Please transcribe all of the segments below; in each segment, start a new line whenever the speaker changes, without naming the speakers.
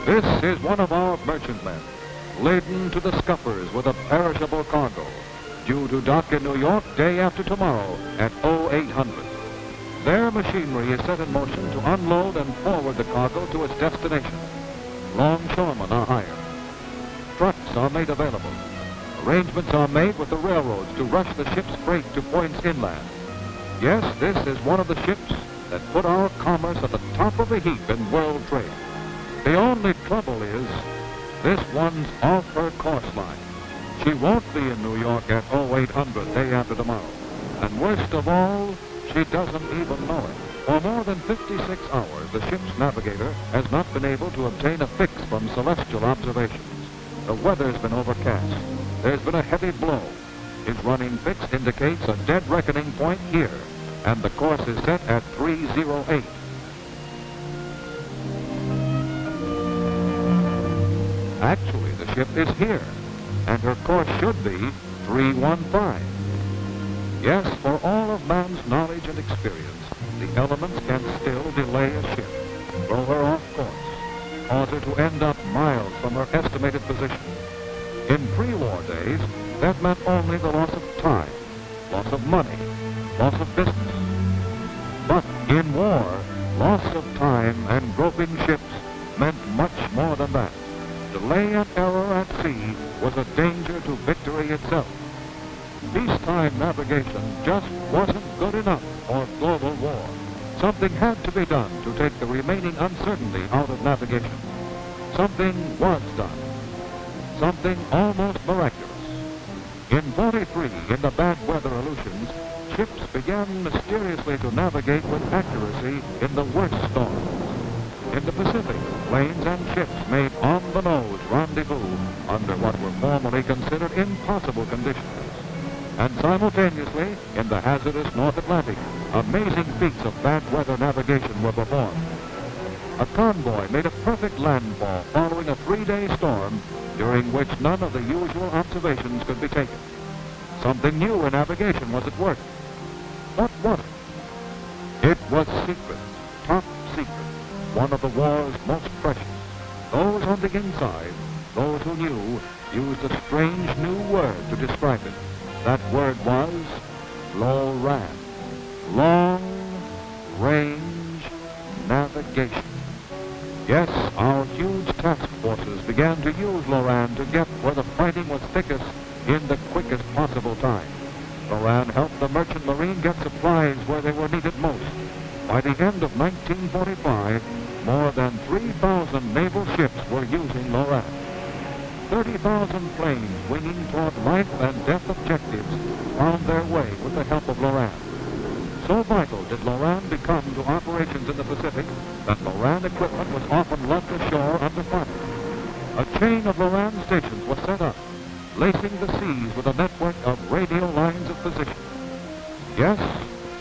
This is one of our merchantmen, laden to the scuppers with a perishable cargo, due to dock in New York day after tomorrow at 0800. Their machinery is set in motion to unload and forward the cargo to its destination. Longshoremen are hired. Trucks are made available. Arrangements are made with the railroads to rush the ship's freight to points inland. Yes, this is one of the ships that put our commerce at the top of the heap in world trade. The only trouble is, this one's off her course line. She won't be in New York at 0800 day after tomorrow. And worst of all, she doesn't even know it. For more than 56 hours, the ship's navigator has not been able to obtain a fix from celestial observations. The weather's been overcast. There's been a heavy blow. His running fix indicates a dead reckoning point here, and the course is set at 308. Actually, the ship is here, and her course should be 315. Yes, for all of man's knowledge and experience, the elements can still delay a ship, throw her off course, cause her to end up miles from her estimated position. In pre-war days, that meant only the loss of time, loss of money, loss of business. But in war, loss of time and groping ships meant much more than that. Delay and error at sea was a danger to victory itself. Peacetime navigation just wasn't good enough for global war. Something had to be done to take the remaining uncertainty out of navigation. Something was done. Something almost miraculous. In 43, in the bad weather Aleutians, ships began mysteriously to navigate with accuracy in the worst storms. In the Pacific, planes and ships made on-the-nose rendezvous under what were formerly considered impossible conditions. And simultaneously, in the hazardous North Atlantic, amazing feats of bad weather navigation were performed. A convoy made a perfect landfall following a 3-day storm during which none of the usual observations could be taken. Something new in navigation was at work. What was it? It was secret, top secret, one of the war's most precious. Those on the inside, those who knew, used a strange new word to describe it. That word was LORAN, long-range navigation. Yes, our huge task forces began to use LORAN to get where the fighting was thickest in the quickest possible time. LORAN helped the merchant marine get supplies where they were needed most. By the end of 1945, more than 3,000 naval ships were using LORAN. 30,000 planes winging toward life and death objectives found their way with the help of LORAN. So vital did LORAN become to operations in the Pacific that LORAN equipment was often left ashore under fire. A chain of LORAN stations was set up, lacing the seas with a network of radial lines of position. Yes,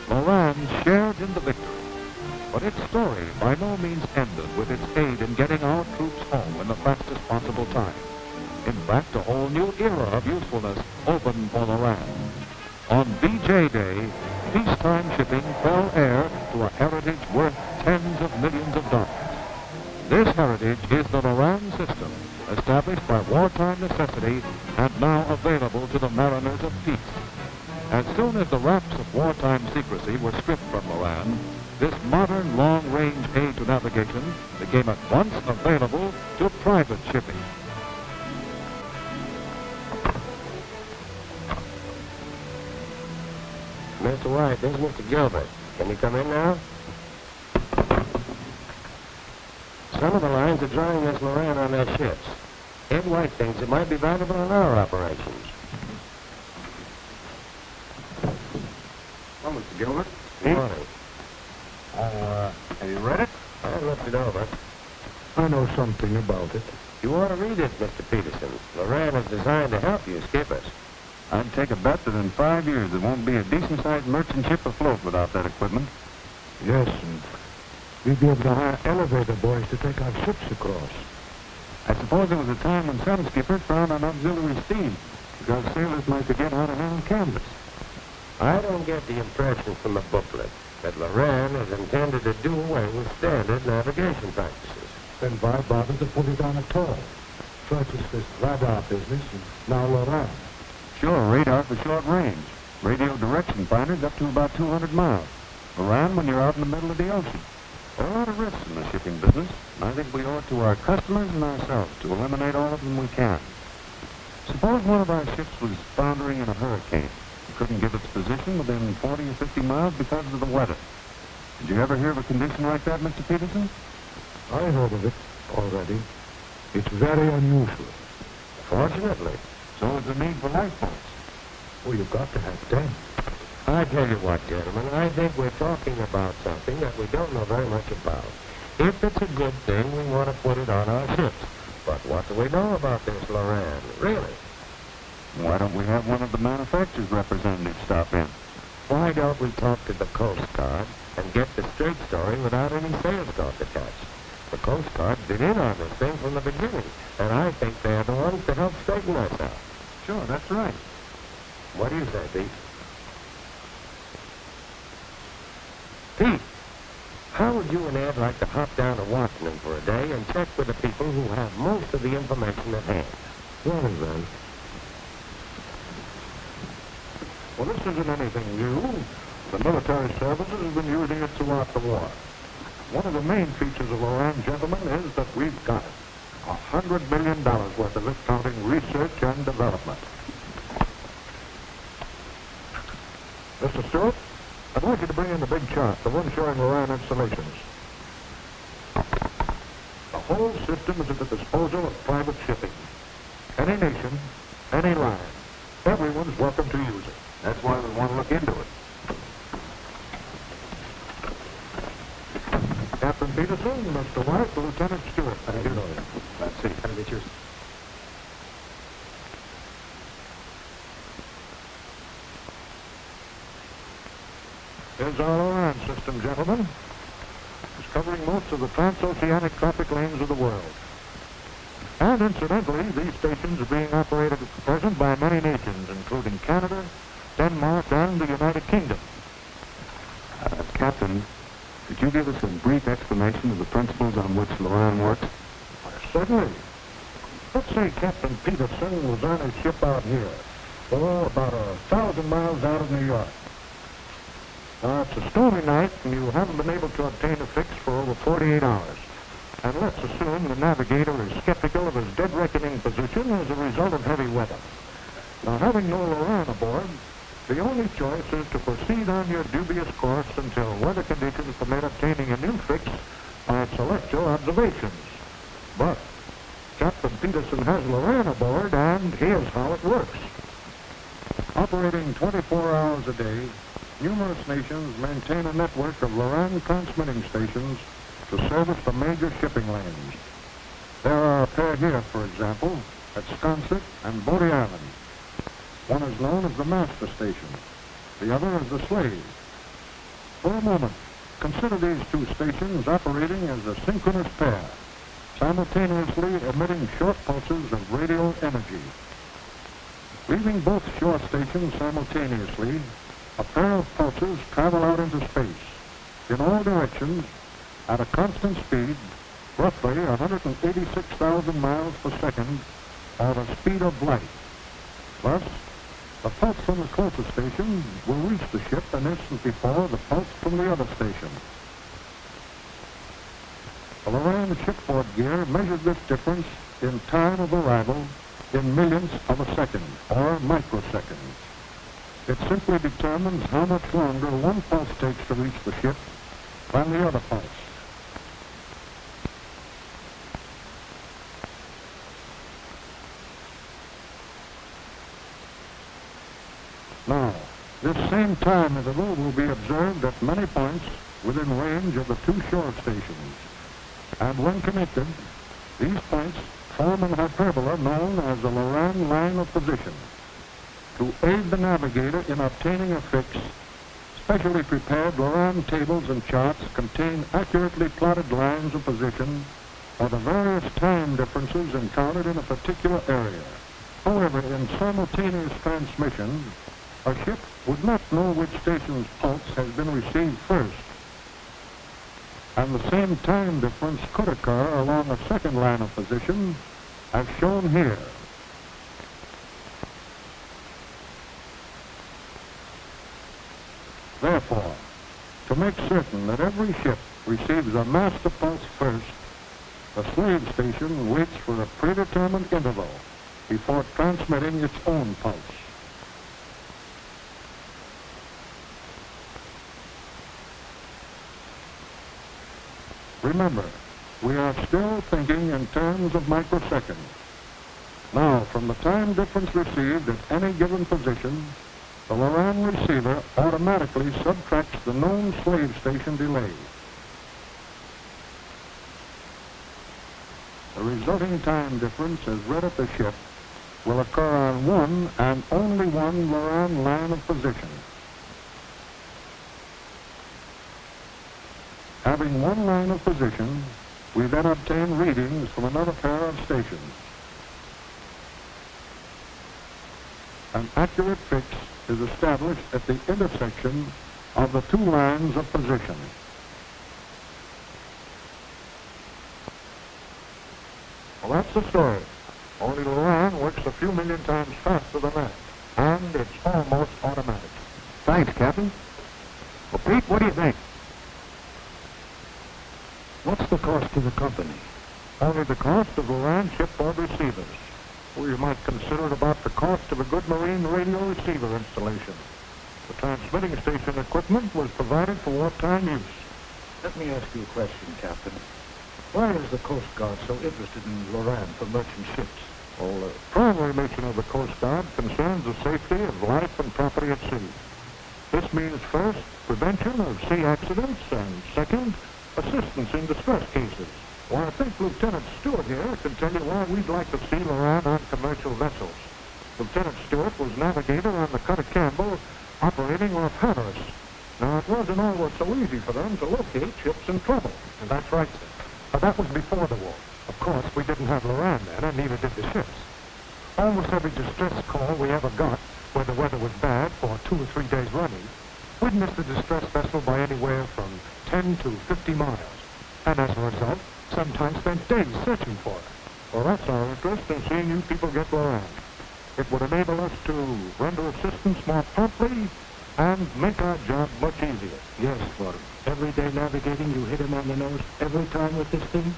LORAN shared in the victory. But its story by no means ended with its aid in getting our troops home in the fastest possible time. In fact, a whole new era of usefulness opened for LORAN. On VJ Day, peacetime shipping fell heir to a heritage worth tens of millions of dollars. This heritage is the LORAN system, established by wartime necessity and now available to the mariners of peace. As soon as the wraps of wartime secrecy were stripped from LORAN, this modern long-range aid to navigation became at once available to private shipping.
Mr. White, this is Mr. Gilbert. Can you come in now? Some of the lines are drawing this LORAN on their ships. Ed White thinks it might be valuable in our operations.
Well, Mr. Gilbert.
Good morning.
Have you read it?
I looked it over.
I know something about it.
You ought to read it, Mr. Peterson. LORAN is designed to help you skip us.
I'd take a bet that in 5 years there won't be a decent-sized merchant ship afloat without that equipment.
Yes, and we'd be able to hire elevator boys to take our ships across.
I suppose there was a time when some skippers found an auxiliary steam because sailors might forget how to handle canvas.
I don't get the impression from the booklet that LORAN is intended to do away with standard navigation practices.
Then why bother to put it on at all? First it's this radar business, and now LORAN.
Sure, radar for short range. Radio direction finders up to about 200 miles. LORAN when you're out in the middle of the ocean. There are a lot of risks in the shipping business, and I think we owe it to our customers and ourselves to eliminate all of them we can. Suppose one of our ships was foundering in a hurricane. We couldn't give its position within 40 or 50 miles because of the weather. Did you ever hear of a condition like that, Mr. Peterson?
I heard of it already. It's very unusual.
Fortunately.
So is the need for lifeboats.
Well, you've got to have them.
I tell you what, gentlemen, I think we're talking about something that we don't know very much about. If it's a good thing, we want to put it on our ships. But what do we know about this LORAN, really?
Why don't we have one of the manufacturer's representatives stop in?
Why don't we talk to the Coast Guard and get the straight story without any sales talk attached? The Coast Guard's been in on this thing from the beginning, and I think they're the ones to help straighten us out.
Sure, that's right.
What do you say, Pete? Pete, how would you and Ed like to hop down to Washington for a day and check with the people who have most of the information at hand?
Well, then.
Well, this isn't anything new. The military services have been using it throughout the war. One of the main features of LORAN, gentlemen, is that we've got $100 million worth of it, counting research and development. Mr. Stewart, I'd like you to bring in the big chart, the one showing LORAN installations. The whole system is at the disposal of private shipping. Any nation, any line, everyone's welcome to use it. That's why we want to look into it. Captain Peterson, Mr. White, Lieutenant Stewart.
How do you know?
Let's see.
How do you choose?
Here's our LORAN system, gentlemen. It's covering most of the transoceanic traffic lanes of the world. And incidentally, these stations are being operated at present by many nations, including Canada, Denmark, and the United Kingdom. Captain, could you give us a brief explanation of the principles on which LORAN works? Certainly. Let's say Captain Peterson was on a ship out here, about 1,000 miles out of New York. It's a stormy night, and you haven't been able to obtain a fix for over 48 hours. And let's assume the navigator is skeptical of his dead reckoning position as a result of heavy weather. Now, having no LORAN aboard, the only choice is to proceed on your dubious course until weather conditions permit obtaining a new fix by celestial observations. But Captain Peterson has LORAN aboard, and here's how it works. Operating 24 hours a day, numerous nations maintain a network of LORAN transmitting stations to service the major shipping lanes. There are a pair here, for example, at Sconset and Bodie Island. One is known as the master station. The other is the slave. For a moment, consider these two stations operating as a synchronous pair, simultaneously emitting short pulses of radio energy. Leaving both shore stations simultaneously, a pair of pulses travel out into space, in all directions, at a constant speed, roughly 186,000 miles per second, or the speed of light. Thus, the pulse from the closest station will reach the ship an instant before the pulse from the other station. The LORAN shipboard gear measures this difference in time of arrival in millionths of a second, or microseconds. It simply determines how much longer one pulse takes to reach the ship than the other pulse. Now, this same time interval will be observed at many points within range of the two shore stations. And when connected, these points form an hyperbola known as the LORAN line of position. To aid the navigator in obtaining a fix, specially prepared LORAN tables and charts contain accurately plotted lines of position for the various time differences encountered in a particular area. However, in simultaneous transmission, a ship would not know which station's pulse has been received first. and the same time difference could occur along a second line of position, as shown here. Therefore, to make certain that every ship receives a master pulse first, the slave station waits for a predetermined interval before transmitting its own pulse. Remember, we are still thinking in terms of microseconds. Now, from the time difference received at any given position, the LORAN receiver automatically subtracts the known slave station delay. The resulting time difference as read at the ship will occur on one and only one LORAN line of position. Having one line of position, we then obtain readings from another pair of stations. An accurate fix is established at the intersection of the two lines of position. Well, that's the story. Only LORAN works a few million times faster than that, and it's almost automatic.
Thanks, Captain. Well, Pete, what do you think?
What's the cost to the company? Only the cost of LORAN shipboard receivers. Or you might consider it about the cost of a good marine radio receiver installation. The transmitting station equipment was provided for wartime use.
Let me ask you a question, Captain. Why is the Coast Guard so interested in LORAN for merchant ships?
Well, the primary mission of the Coast Guard concerns the safety of life and property at sea. This means, first, prevention of sea accidents, and second, assistance in distress cases. Well, I think Lieutenant Stewart here can tell you why we'd like to see LORAN on commercial vessels. Lieutenant Stewart was navigator on the cutter Campbell, operating off Hatteras. Now, it wasn't always so easy for them to locate ships in trouble.
And that's right, sir. But that was before the war. Of course, we didn't have LORAN then, and neither did the ships. Almost every distress call we ever got, where the weather was bad for 2 or 3 days running, we'd miss the distress vessel by anywhere from 10 to 50 miles. And as a result, sometimes spent days searching for it.
Well, that's our interest in seeing you people get LORAN. It would enable us to render assistance more promptly and make our job much easier.
Yes, for everyday navigating, you hit him on the nose every time with this thing?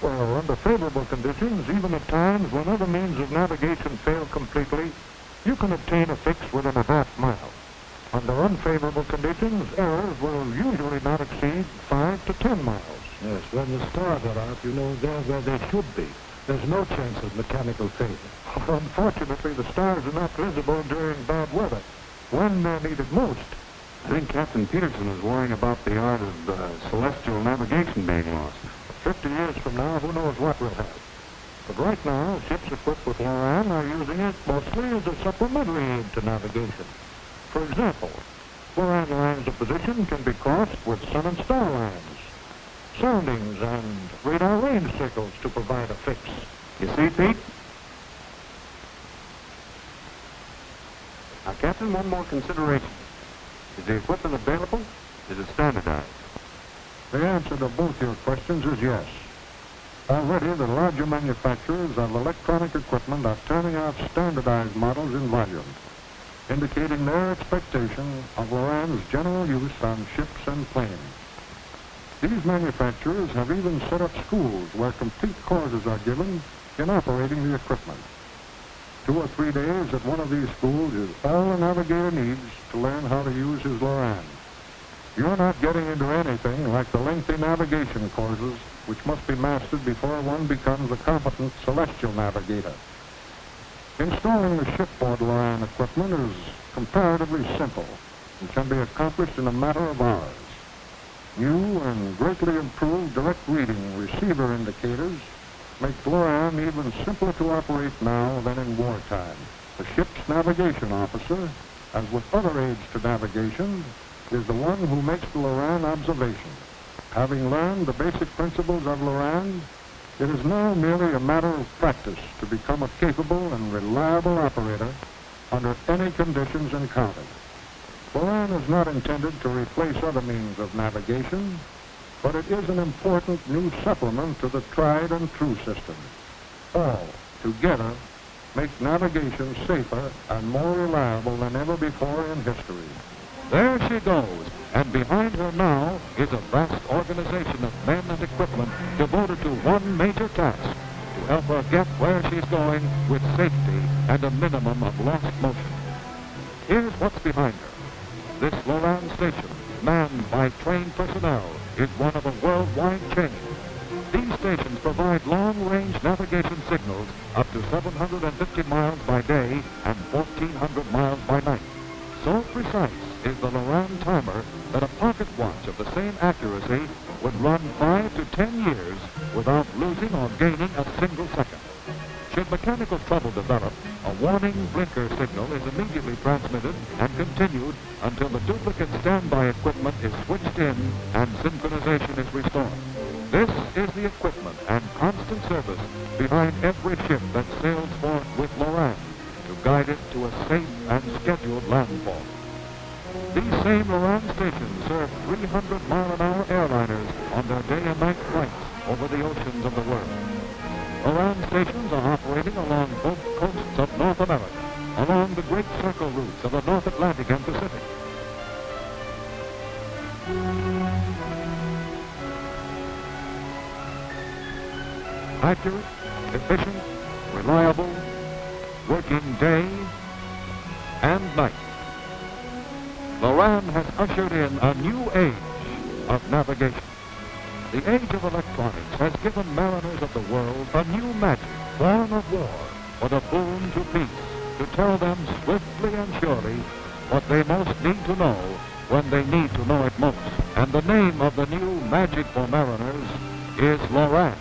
Well, under favorable conditions, even at times when other means of navigation fail completely, you can obtain a fix within a half mile. Under unfavorable conditions, errors will usually not exceed 5 to 10 miles.
Yes, when the stars are out, you know they're where they should be. There's no chance of mechanical failure.
Unfortunately, the stars are not visible during bad weather, when they're needed most.
I think Captain Peterson is worrying about the art of celestial navigation being lost.
50 years from now, who knows what we'll have. But right now, ships equipped with LORAN are using it mostly as a supplementary aid to navigation. For example, LORAN lines of position can be crossed with sun and star lines, soundings, and radar range circles to provide a fix.
You see, Pete? Now, Captain, one more consideration. Is the equipment available? Is it standardized?
The answer to both your questions is yes. Already, the larger manufacturers of electronic equipment are turning out standardized models in volume, indicating their expectation of LORAN's general use on ships and planes. These manufacturers have even set up schools where complete courses are given in operating the equipment. 2 or 3 days at one of these schools is all a navigator needs to learn how to use his LORAN. You're not getting into anything like the lengthy navigation courses which must be mastered before one becomes a competent celestial navigator. Installing the shipboard LORAN equipment is comparatively simple and can be accomplished in a matter of hours. New and greatly improved direct reading receiver indicators make LORAN even simpler to operate now than in wartime. The ship's navigation officer, as with other aids to navigation, is the one who makes the LORAN observation. Having learned the basic principles of LORAN, it is now merely a matter of practice to become a capable and reliable operator under any conditions encountered. LORAN is not intended to replace other means of navigation. but it is an important new supplement to the tried and true system. All, together, make navigation safer and more reliable than ever before in history.
There she goes, and behind her now is a vast organization of men and equipment devoted to one major task, to help her get where she's going with safety and a minimum of lost motion. Here's what's behind her. This LORAN station, manned by trained personnel, is one of a worldwide chain. These stations provide long-range navigation signals up to 750 miles by day and 1,400 miles by night. So precise is the LORAN timer that a pocket watch of the same accuracy would run 5 to 10 years without losing or gaining a single second. Should mechanical trouble develop, a warning blinker signal is immediately transmitted and continued until the duplicate standby equipment is switched in and synchronization is restored. This is the equipment and constant service behind every ship that sails forth with LORAN to guide it to a safe and scheduled landfall. These same LORAN stations serve 300-mile-an-hour airliners on their day and night flights over the oceans of the world. LORAN stations are operating along both coasts of North America, along the great circle routes of the North Atlantic and Pacific. Accurate, efficient, reliable, working day and night. LORAN has ushered in a new age of navigation. The age of electronics has given mariners of the world a new magic, born of war, but a boon to peace, to tell them swiftly and surely what they most need to know when they need to know it most. And the name of the new magic for mariners is LORAN.